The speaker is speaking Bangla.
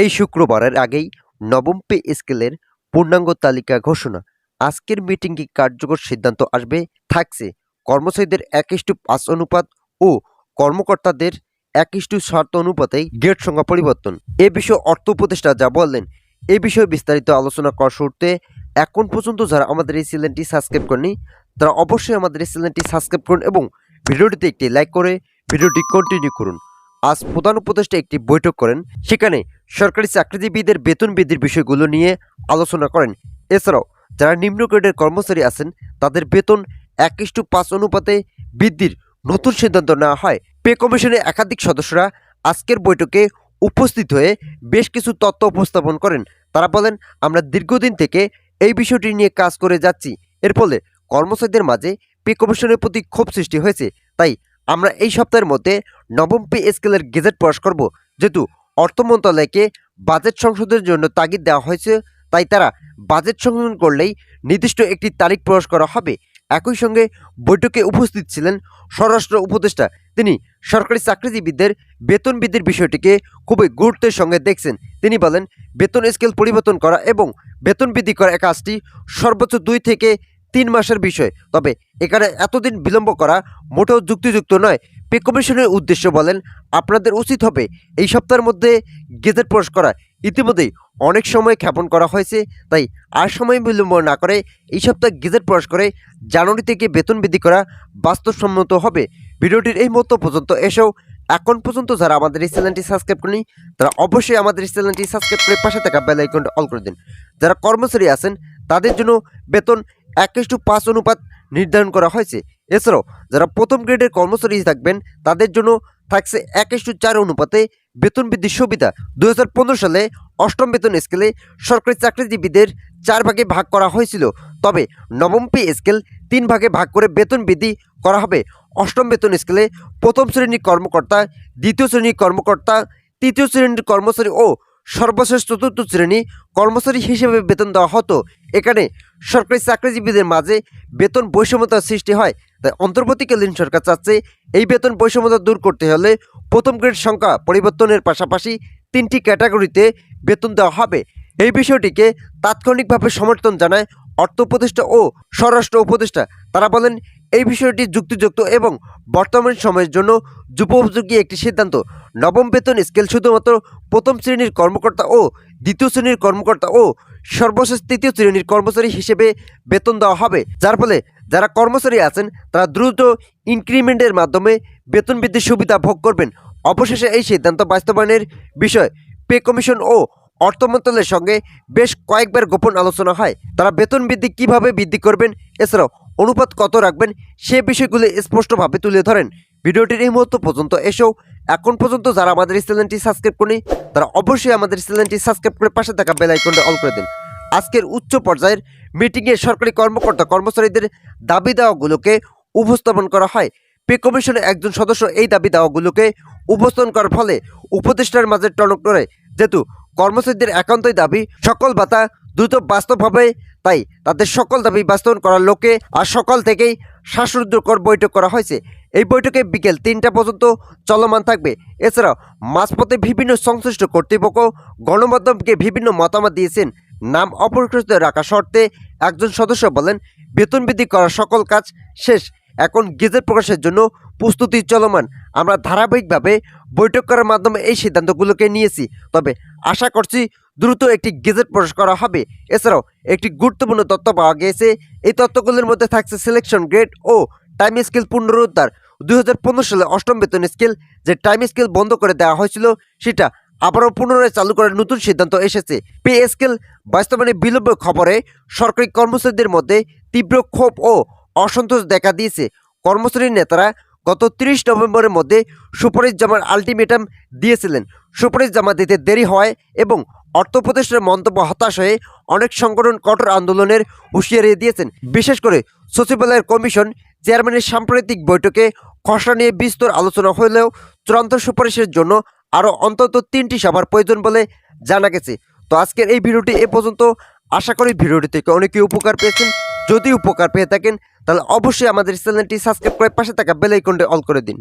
এই শুক্রবারের আগেই নবম পে স্কেলের পূর্ণাঙ্গ তালিকা ঘোষণা। আজকের মিটিংয়ে কার্যকর সিদ্ধান্ত আসবে। থাকছে কর্মচারীদের 1:5 অনুপাত ও কর্মকর্তাদের 1:7 অনুপাতে গ্রেড সংখ্যা পরিবর্তন। এ বিষয়ে অর্থ উপদেষ্টা যা বললেন, এ বিষয়ে বিস্তারিত আলোচনা করার শুরুতে এখন পর্যন্ত যারা আমাদের এই চ্যানেলটি সাবস্ক্রাইব করেনি তারা অবশ্যই আমাদের এই চ্যানেলটি সাবস্ক্রাইব করুন এবং ভিডিওটিতে একটি লাইক করে ভিডিওটি কন্টিনিউ করুন। আজ প্রধান উপদেষ্টা একটি বৈঠক করেন, সেখানে সরকারি চাকরিজীবীদের বেতন বৃদ্ধির বিষয়গুলো নিয়ে আলোচনা করেন। এছাড়াও যারা নিম্ন গ্রেডের কর্মচারী আছেন তাদের বেতন 1:5 অনুপাতে বৃদ্ধির নতুন সিদ্ধান্ত নেওয়া হয়। পে কমিশনের একাধিক সদস্যরা আজকের বৈঠকে উপস্থিত হয়ে বেশ কিছু তথ্য উপস্থাপন করেন। তারা বলেন, আমরা দীর্ঘদিন থেকে এই বিষয়টি নিয়ে কাজ করে যাচ্ছি। এর ফলে কর্মচারীদের মাঝে পে কমিশনের প্রতি ক্ষোভ সৃষ্টি হয়েছে। তাই আমরা এই সপ্তাহের মধ্যে নবম পে স্কেলের গেজেট প্রকাশ করব। যেহেতু অর্থ মন্ত্রণালয়কে বাজেট সংশোধনের জন্য তাগিদ দেওয়া হয়েছে, তাই তারা বাজেট সংশোধন করলেই নির্দিষ্ট একটি তারিখ প্রকাশ করা হবে। একই সঙ্গে বৈঠকে উপস্থিত ছিলেন স্বরাষ্ট্র উপদেষ্টা। তিনি সরকারি চাকরিজীবীদের বেতন বৃদ্ধির বিষয়টিকে খুবই গুরুত্বের সঙ্গে দেখছেন। তিনি বলেন, বেতন স্কেল পরিবর্তন করা এবং বেতন বৃদ্ধি করা কাজটি সর্বোচ্চ 2 থেকে 3 মাসের বিষয়। তবে এখানে এতদিন বিলম্ব করা মোটেও যুক্তিযুক্ত নয়। পে কমিশনের উদ্দেশ্য বলেন, আপনাদের উচিত হবে এই সপ্তাহের মধ্যে গেজেট প্রকাশ করা। ইতিমধ্যেই অনেক সময় ক্ষেপণ করা হয়েছে, তাই আর সময় বিলম্ব না করে এই সপ্তাহে গেজেট প্রকাশ করে জানুয়ারি থেকে বেতন বৃদ্ধি করা বাস্তবসম্মত হবে। ভিডিওটির এই মুহূর্ত পর্যন্ত এসেও এখন পর্যন্ত যারা আমাদের এই চ্যানেলটি সাবস্ক্রাইব করেনি তারা অবশ্যই আমাদের এই চ্যানেলটি সাবস্ক্রাইব করে পাশে থাকা বেল আইকনটা অল করে দিন। যারা কর্মচারী আছেন তাদের জন্য বেতন 1:5 অনুপাত নির্ধারণ করা হয়েছে। এছাড়াও যারা প্রথম গ্রেডের কর্মচারী থাকবেন তাদের জন্য থাকছে 1:4 অনুপাতে বেতন বৃদ্ধির সুবিধা। 2015 সালে অষ্টম বেতন স্কেলে সরকারি চাকরিজীবীদের 4 ভাগে ভাগ করা হয়েছিল। তবে নবম পে স্কেল 3 ভাগে ভাগ করে বেতন বৃদ্ধি করা হবে। অষ্টম বেতন স্কেলে প্রথম শ্রেণীর কর্মকর্তা, দ্বিতীয় শ্রেণীর কর্মকর্তা, তৃতীয় শ্রেণীর কর্মচারী ও সর্বশেষ চতুর্থ শ্রেণী কর্মচারী হিসেবে বেতন দেওয়া হতো। এখানে সরকারি চাকরিজীবীদের মাঝে বেতন বৈষম্যতার সৃষ্টি হয়। তাই অন্তর্বর্তীকালীন সরকার চাচ্ছে এই বেতন বৈষম্যতা দূর করতে হলে প্রথম গ্রেড সংখ্যা পরিবর্তনের পাশাপাশি 3টি ক্যাটাগরিতে বেতন দেওয়া হবে। এই বিষয়টিকে তাৎক্ষণিকভাবে সমর্থন জানায় অর্থ উপদেষ্টা ও স্বরাষ্ট্র উপদেষ্টা। তারা বলেন, এই বিষয়টি যুক্তিযুক্ত এবং বর্তমান সময়ের জন্য যুপোপযোগী একটি সিদ্ধান্ত। নবম বেতন স্কেল শুধুমাত্র প্রথম শ্রেণীর কর্মকর্তা ও দ্বিতীয় শ্রেণীর কর্মকর্তা ও সর্বশেষ তৃতীয় শ্রেণীর কর্মচারী হিসেবে বেতন দেওয়া হবে, যার ফলে যারা কর্মচারী আছেন তারা দ্রুত ইনক্রিমেন্টের মাধ্যমে বেতন বৃদ্ধির সুবিধা ভোগ করবেন। অবশেষে এই সিদ্ধান্ত বাস্তবায়নের বিষয় পে কমিশন ও অর্থ মন্ত্রণালয়ের সঙ্গে বেশ কয়েকবার গোপন আলোচনা হয়। তারা বেতন বৃদ্ধি কিভাবে বৃদ্ধি করবেন, এছাড়াও অনুপাত কত রাখবেন সে বিষয়গুলি স্পষ্টভাবে তুলে ধরেন। ভিডিওটির এই মুহূর্ত পর্যন্ত এসেও এখন পর্যন্ত যারা আমাদের এই চ্যানেলটি সাবস্ক্রাইব করেনি তারা অবশ্যই আমাদের চ্যানেলটি সাবস্ক্রাইব করে পাশে থাকা বেল আইকনটা অল করে দিন। আজকের উচ্চ পর্যায়ের মিটিংয়ে সরকারি কর্মকর্তা কর্মচারীদের দাবি দেওয়াগুলোকে উপস্থাপন করা হয়। পে কমিশনের একজন সদস্য এই দাবি দেওয়াগুলোকে উপস্থাপন করার ফলে উপদেষ্টার মাঝে টনক নড়ে। যেহেতু কর্মচারীদের একান্তই দাবি সকল ভাতা দ্রুত বাস্তব হবে, তাই তাদের সকল দাবি বাস্তবায়ন করার লক্ষ্যে আজ সকাল থেকেই শ্বাসরুদ্ধকর বৈঠক করা হয়েছে। এই বৈঠকে বিকেল 3টা পর্যন্ত চলমান থাকবে। এছাড়াও মাঝপথে বিভিন্ন সংশ্লিষ্ট কর্তৃপক্ষ গণমাধ্যমকে বিভিন্ন মতামত দিয়েছেন। নাম অপরিষ্কৃত রাখা শর্তে একজন সদস্য বলেন, বেতন বৃদ্ধি করার সকল কাজ শেষ, এখন গেজেট প্রকাশের জন্য প্রস্তুতি চলমান। আমরা ধারাবাহিকভাবে বৈঠক করার মাধ্যমে এই সিদ্ধান্তগুলোকে নিয়েছি, তবে আশা করছি দ্রুত একটি গেজেট প্রকাশ করা হবে। এছাড়াও একটি গুরুত্বপূর্ণ তথ্য পাওয়া গিয়েছে। এই তথ্যগুলোর মধ্যে থাকছে সিলেকশন গ্রেড ও টাইম স্কেল পুনরুদ্ধার। 2015 সালে অষ্টম বেতন স্কেল যে টাইম স্কেল বন্ধ করে দেওয়া হয়েছিল সেটা আবারও পুনরায় চালু করার নতুন সিদ্ধান্ত এসেছে। পে স্কেল বাস্তবায়নে বিলম্ব খবরে সরকারি কর্মচারীদের মধ্যে তীব্র ক্ষোভ ও অসন্তোষ দেখা দিয়েছে। কর্মচারী নেতারা গত 30 নভেম্বরের মধ্যে সুপারিশ জমার আলটিমেটাম দিয়েছিলেন। সুপারিশ জমা দিতে দেরি হওয়ায় এবং অর্থ উপদেষ্টার মন্তব্য হতাশ হয়ে অনেক সংগঠন কঠোর আন্দোলনের হুঁশিয়ারি দিয়েছেন। বিশেষ করে সচিবালয়ের কমিশন চেয়ারম্যানের সাম্প্রতিক বৈঠকে খসড়া নিয়ে বিস্তর আলোচনা হলেও চূড়ান্ত সুপারিশের জন্য আরও অন্তত 3টি সভার প্রয়োজন বলে জানা গেছে। তো আজকের এই ভিডিওটি এ পর্যন্ত। আশা করি ভিডিওটি থেকে অনেকেই উপকার পেয়েছেন। যদি উপকার পেয়ে থাকেন তাহলে অবশ্যই আমাদের চ্যানেলটি সাবস্ক্রাইব করে পাশে থাকা বেল আইকনটি অল করে দিন।